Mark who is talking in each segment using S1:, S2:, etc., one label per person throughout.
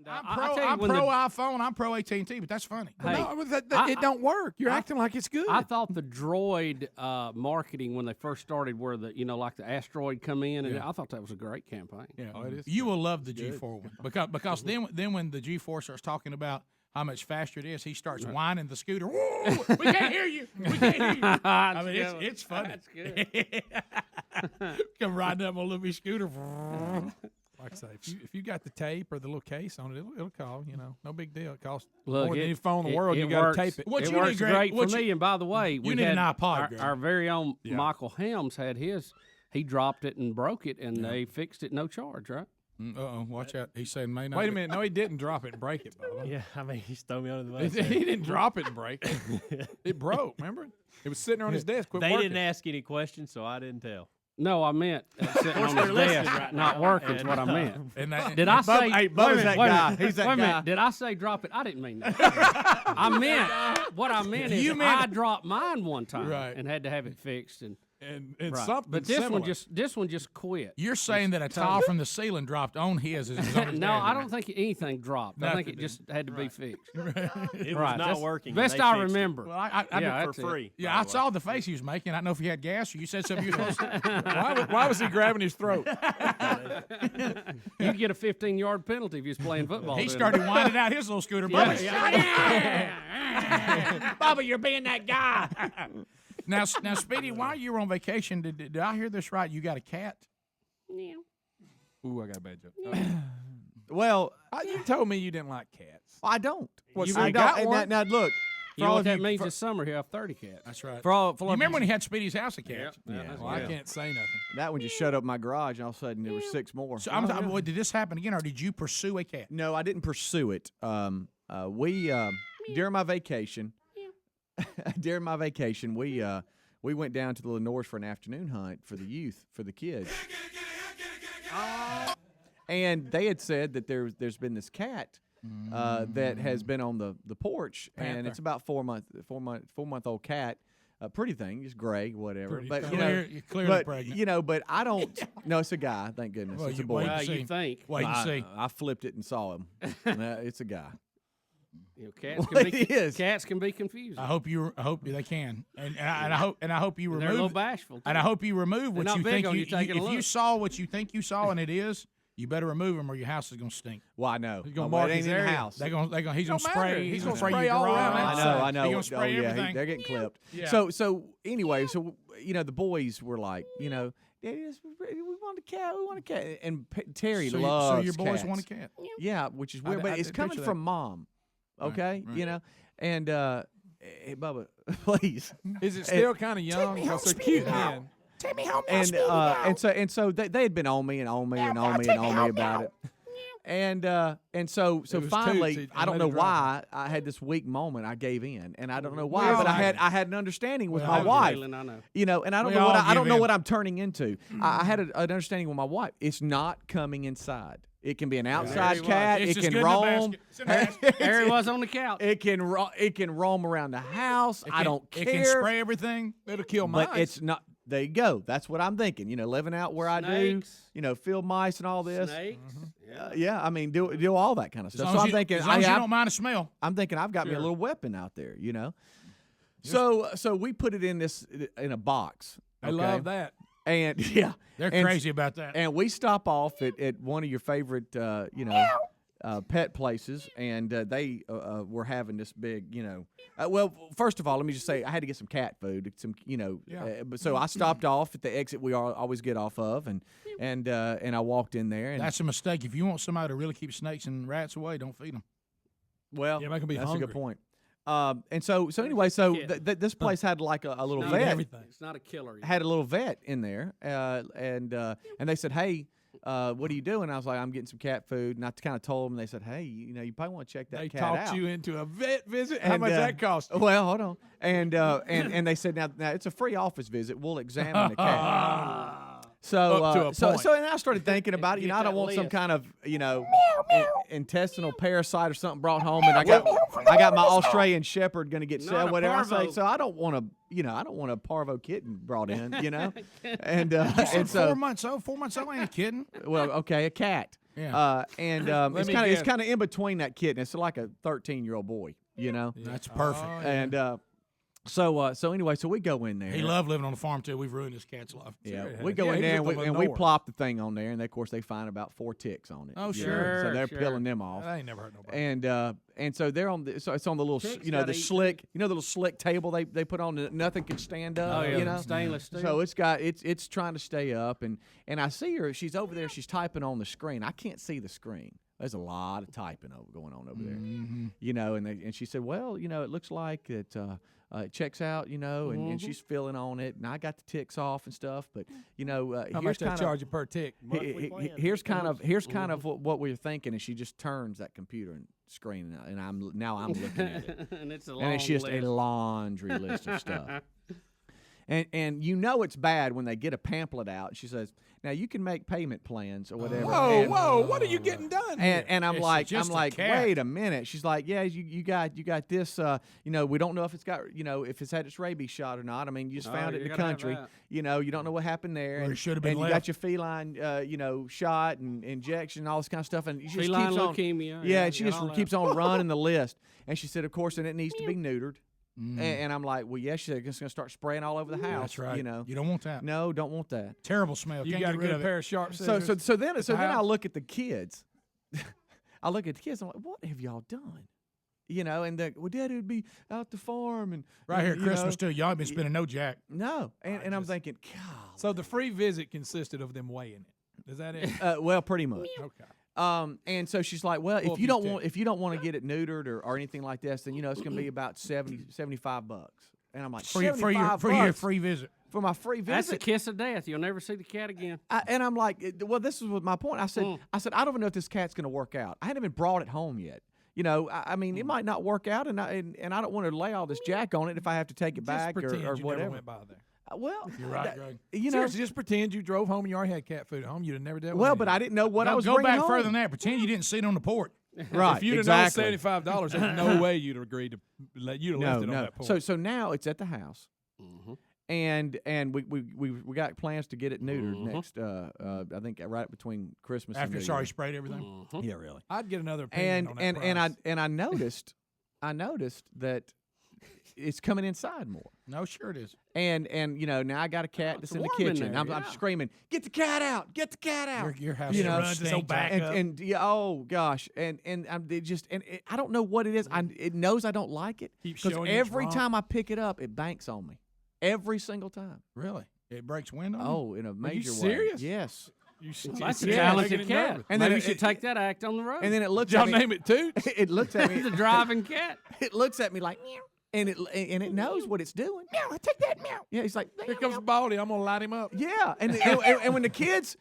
S1: I'm pro iPhone. I'm pro AT&T, but that's funny.
S2: Hey,
S3: No, it don't work. You're acting like it's good.
S2: I thought the Droid marketing when they first started, where like the asteroid come in, and I thought that was a great campaign.
S3: Yeah, it is.
S1: You will love the G4 one because then when the G4 starts talking about how much faster it is, he starts whining the scooter. Whoa, we can't hear you. We can't hear you. I mean, it's funny.
S2: That's good.
S1: Come riding up on a little bit scooter.
S3: Like I say, if you got the tape or the little case on it, it'll call. No big deal. It costs
S2: Look,
S3: more than any phone in the world. You got to tape it.
S1: What
S2: it
S1: you
S2: works
S1: need,
S2: great
S1: Greg,
S2: for me. And by the way, we
S1: need
S2: had
S1: an iPod,
S2: our very own Michael Helms had his. He dropped it and broke it, and they fixed it no charge, right?
S1: Uh-oh, watch out. He said may not.
S3: Wait a minute. No, he didn't drop it and break it, Bubba.
S4: Yeah, I mean, he's thrown me under the bus.
S3: He didn't drop it and break it. It broke, remember? It was sitting on his desk. Quit
S4: They
S3: working.
S4: didn't ask any questions, so I didn't tell.
S2: No, I meant sitting on his desk, not working is what I meant.
S1: And that,
S2: Did I say?
S5: Hey, Bubba's that guy. He's that
S2: wait a
S5: guy.
S2: minute. Did I say drop it? I didn't mean that. What I meant is I dropped mine one time and had to have it fixed and
S3: something
S2: But
S3: similar.
S2: this one just quit.
S1: You're saying that a tile from the ceiling dropped on his.
S2: No, I don't think anything dropped. I think it just had to be fixed.
S4: It was not working.
S2: Best
S4: and
S2: I
S4: they fixed it.
S2: remember.
S1: Well, I did
S4: For free.
S1: Yeah, I saw the face he was making. I don't know if he had gas or you said something you were supposed to.
S3: Why was he grabbing his throat?
S2: You'd get a 15-yard penalty if you was playing football.
S1: He started winding out his little scooter. Bubba,
S2: Bubba, you're being that guy.
S1: Now, Speedy, while you were on vacation, did I hear this right? You got a cat?
S2: Yeah.
S3: Ooh, I got a bad joke.
S5: Well,
S3: You told me you didn't like cats.
S5: I don't.
S3: Well,
S5: You
S3: so you
S5: I
S3: got
S5: don't.
S3: one?
S5: And now look.
S2: You know what that means this summer? He'll have 30 cats.
S1: That's right.
S2: For all,
S1: You remember when he had Speedy's house of cats?
S2: Yeah.
S3: Well, I can't say nothing.
S5: That one just shut up my garage, and all of a sudden there were 6 more.
S1: So boy, did this happen again, or did you pursue a cat?
S5: No, I didn't pursue it. We during my vacation, we went down to the Lenore's for an afternoon hunt for the youth, for the kids. And they had said that there's been this cat that has been on the porch, and it's about 4 month old cat, a pretty thing, just gray, whatever.
S1: Pretty
S5: but
S1: clear, you're clearly pregnant.
S5: But I don't. No, it's a guy. Thank goodness,
S1: Well,
S5: it's a
S1: you
S5: boy.
S1: wait
S2: Well,
S1: and see.
S2: you think.
S1: Wait and see.
S5: I flipped it and saw him. It's a guy.
S2: Cats can be confusing.
S1: I hope they can, and I hope you
S2: They're a little
S1: remove,
S2: bashful. Too.
S1: and I hope you remove what
S2: not
S1: you
S2: big
S1: think
S2: on
S1: you
S2: you taking a
S1: if you
S2: look.
S1: saw what you think you saw and it is, you better remove them or your house is gonna stink.
S5: Well, I know.
S3: He's gonna
S5: Well,
S3: mark
S5: it
S3: his
S5: ain't in the
S3: area.
S5: house.
S1: He's gonna
S3: Don't matter.
S1: spray.
S3: He's
S1: gonna
S3: gonna spray
S1: your
S3: all around
S1: garage.
S3: outside.
S5: I know.
S1: He's gonna spray everything.
S5: They're getting clipped.
S1: Yeah.
S5: So anyway, the boys were like, Daddy, we want a cat. We want a cat. And Terry
S1: So
S5: loves
S1: your boys
S5: cats.
S1: want a cat.
S5: Yeah, which is weird,
S1: I
S5: but it's
S1: did
S5: coming
S1: picture
S5: from
S1: that.
S5: mom. Okay,
S1: right.
S5: And hey, Bubba, please.
S3: Is it still kind of young? Because they're cute then.
S1: Take me home,
S5: And so they had been on me about it. And so
S3: was
S5: finally,
S3: Toots.
S5: I don't
S3: Let
S5: know
S3: it drive.
S5: why I had this weak moment. I gave in, and I don't know why,
S1: We all
S5: but I
S1: have
S5: had an understanding with
S1: Well,
S5: my
S1: I
S5: wife.
S2: I know.
S5: And I don't
S1: We
S5: know
S1: all
S5: I don't
S1: give
S5: know
S1: in.
S5: what I'm turning into. I had an understanding with my wife. It's not coming inside. It can be an outside
S2: There he
S5: cat.
S1: It's
S5: It
S1: just
S5: can
S1: good in the
S5: roam.
S1: basket. It's in the basket.
S2: There he was on the couch.
S5: It can roam around the house. I don't care.
S1: It can spray everything.
S3: It'll kill mice.
S5: But it's not. There you go. That's what I'm thinking. Living out where I do.
S2: Snakes.
S5: Field mice and all this.
S2: Snakes.
S5: Yeah, I mean, do all that kind of
S1: As
S5: stuff.
S1: long
S5: So
S1: as
S5: I'm
S1: you,
S5: thinking,
S1: as long as you don't mind the smell.
S5: I'm thinking I've got me a
S1: Sure.
S5: little weapon out there. So we put it in a box.
S3: I
S5: okay?
S3: love that.
S5: And yeah,
S1: They're
S5: and-
S1: crazy about that.
S5: And we stop off at one of your favorite, pet places, and they were having this big, well, first of all, let me just say I had to get some cat food, so I stopped off at the exit we always get off of, and I walked in there, and
S1: That's a mistake. If you want somebody to really keep snakes and rats away, don't feed them.
S5: well,
S3: Yeah, make 'em be
S5: that's a
S3: hungry.
S5: good point. And so anyway, this place had like a little
S2: Not
S5: vet.
S3: everything.
S2: It's not a killer.
S5: Had a little vet in there, and they said, "Hey, what are you doing?" I was like, "I'm getting some cat food." And I kind of told them. They said, "Hey, you probably want to check that
S3: They
S5: cat
S3: talked
S5: out."
S3: you into a vet visit. How
S5: And,
S3: much that cost?
S5: Well, hold on. And they said, now it's a free office visit. We'll examine the cat. So,
S3: Up to a
S5: so
S3: point.
S5: and I started thinking about it.
S2: Get
S5: I don't
S2: that
S5: want some
S2: list.
S5: kind of intestinal parasite or something brought home, and I got my Australian Shepherd going to get
S2: Not
S5: sick,
S2: a
S5: whatever. I
S2: parvo.
S5: say, so I don't want a parvo kitten brought in, and
S1: And
S5: and so
S1: 4 months old. 4 months old ain't a kitten.
S5: well, okay, a cat.
S1: Yeah.
S5: It's kind of in between that kitten. It's like a 13-year-old boy, you know.
S1: That's perfect.
S5: And so anyway, so we go in there.
S1: He loved living on the farm too. We've ruined his cat's life.
S5: Yeah, we go in there and we plop the thing on there, and of course they find about 4 ticks on it.
S1: Oh,
S5: you
S1: sure.
S5: know? So they're peeling them off.
S3: I ain't never heard nobody.
S5: And so they're on so it's on the little the slick the little slick table they put on that nothing can stand up.
S2: Oh yeah,
S5: you know?
S2: stainless steel.
S5: So it's trying to stay up, and I see her. She's over there. She's typing on the screen. I can't see the screen. There's a lot of typing going on over there, you know. And she said, well, you know, it looks like it checks out, you know, and she's filling on it, and I got the ticks off and stuff. But you know,
S3: how much they charge you per tick?
S5: Here's kind of what we were thinking, and she just turns that computer and screen, and I'm looking at it,
S2: and it's
S5: just a laundry list of stuff. And you know it's bad when they get a pamphlet out. And she says, "Now you can make payment plans or whatever."
S3: Whoa! What are you getting done?
S5: And I'm like,
S1: cat.
S5: wait a minute. She's like, yeah, you got this. You know, we don't know if it's got, you know, if it's had its rabies shot or not. I mean, you just found it in the country. You know, you don't know what happened there.
S1: Or it should have been
S5: and
S1: left.
S5: you got your feline, you know, shot and injection and all this kind of stuff. And she just
S2: feline
S5: keeps on,
S2: leukemia.
S5: yeah, she just keeps on running the list. And she said, of course, and it needs to be neutered. And I'm like, well, yeah, she's just going to start spraying all over the house.
S1: That's right.
S5: You know,
S1: you don't want that.
S5: No, don't want that.
S1: Terrible smell.
S3: You
S1: Can't
S3: got
S1: get
S3: a
S1: rid
S3: good
S1: of
S3: pair
S1: it.
S3: of sharp scissors.
S5: So then I look at the kids. I look at the kids. I'm like, what have y'all done? You know, and well, Daddy would be out the farm and
S1: Right here,
S5: you
S1: Christmas
S5: know,
S1: too. Y'all ain't been spending no jack.
S5: No, and I'm thinking, God.
S3: So the free visit consisted of them weighing it. Is that it?
S5: Well, pretty much.
S3: Okay.
S5: And so she's like, well,
S3: Well,
S5: if you don't want to get it neutered or anything like this, then you know it's going to be about $75. And I'm like,
S1: For your free visit.
S5: For my free visit.
S2: That's the kiss of death. You'll never see the cat again.
S5: And I'm like, well, this is what my point. I said, I don't even know if this cat's going to work out. I hadn't even brought it home yet. You know, I mean, it might not work out, and I don't want to lay all this jack on it if I have to take it back or
S3: you
S5: whatever.
S3: Never went by there.
S5: Well,
S1: You're right, Greg.
S5: You know,
S3: Seriously, just pretend you drove home and you already had cat food at home. You'd have never dealt with
S5: well,
S3: it.
S5: but I didn't know what I was
S1: Go
S5: bringing
S1: back
S5: home.
S1: further than that. Pretend you didn't see it on the port.
S5: Right,
S3: if you'd
S5: exactly.
S3: have known $75, there's no way you'd have agreed to you'd have left it on that porch.
S5: So now it's at the house, and we got plans to get it neutered next. I think right between Christmas
S1: After
S5: and New
S1: sorry
S5: Year.
S1: sprayed everything.
S5: Yeah, really.
S3: I'd get another opinion on that price.
S5: I noticed that it's coming inside more.
S1: No, sure it is.
S5: And you know, now I got a cat that's in the
S2: warm in
S5: kitchen.
S2: there,
S5: I'm screaming, "Get the cat out! Get the cat out!"
S1: Your house
S5: You know,
S1: runs its own back up.
S5: and yeah, oh gosh, and I don't know what it is. It knows I don't like it
S3: Keep
S5: because
S3: showing you it's
S5: every
S3: wrong.
S5: time I pick it up, it banks on me. Every single time.
S1: Really? It breaks wind on you?
S5: Oh, in a major way.
S3: serious?
S5: Yes.
S2: That's a
S3: Yeah,
S2: talented
S3: making it
S2: cat.
S3: nervous.
S5: And
S2: Maybe
S5: then
S2: we should take that act on the road.
S5: And then it looks
S3: Did y'all
S5: at me.
S3: name it Toots?
S5: It looks at
S2: He's
S5: me.
S2: a driving cat.
S5: It looks at me like meow, and it knows what it's doing. Meow, take that meow. Yeah, he's like,
S3: Here comes Baldy. I'm gonna light him up.
S5: yeah, and when the kids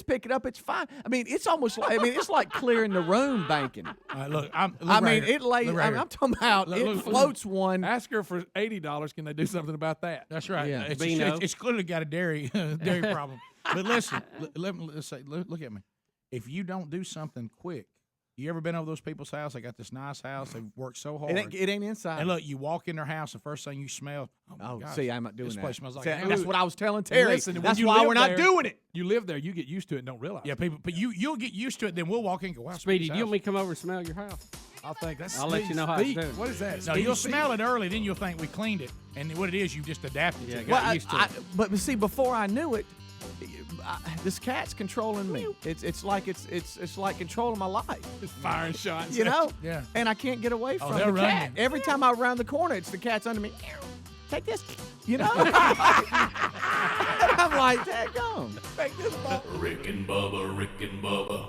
S5: pick it up, it's fine. I mean, it's almost like it's like clearing the room banking.
S1: All right, look, I'm
S5: talking about it floats one.
S3: Ask her for $80. Can they do something about that?
S1: That's right.
S5: Yeah.
S1: It's clearly got a dairy problem. But listen, look at me. If you don't do something quick, you ever been over those people's house? They got this nice house. They've worked so hard.
S5: It ain't inside.
S1: And look, you walk in their house, the first thing you smell. Oh, my gosh,
S5: see, I'm not doing
S1: this
S5: that.
S1: place smells like
S5: See,
S1: hell.
S5: that's what I was telling Terry.
S3: Listen, when
S5: that's
S3: you
S5: why
S3: live
S5: we're not
S3: there-
S5: doing it.
S3: You live there, you get used to it and don't realize.
S1: Yeah, people, but you'll get used to it. Then we'll walk in and go, wow,
S2: Speedy, do you
S1: house.
S2: want me to come over and smell your house?
S3: I'll think that's.
S2: I'll let you know how it's
S3: Speed.
S2: doing.
S3: What is that?
S1: No,
S3: Speed
S1: you'll
S3: feet?
S1: smell it early, then you'll think we cleaned it, and what it is, you just adapted to it.
S2: Got used to it.
S5: But see, before I knew it, this cat's controlling me. It's like controlling my life.
S3: Just firing shots.
S5: You know?
S1: Yeah.
S5: And I can't get away from
S1: they'll
S5: the
S1: run
S5: cat.
S1: you.
S5: Every time I round the corner, it's the cat's under me. Take this. You know? I'm like, daggone. Take this ball.
S6: Rick and Bubba, Rick and Bubba.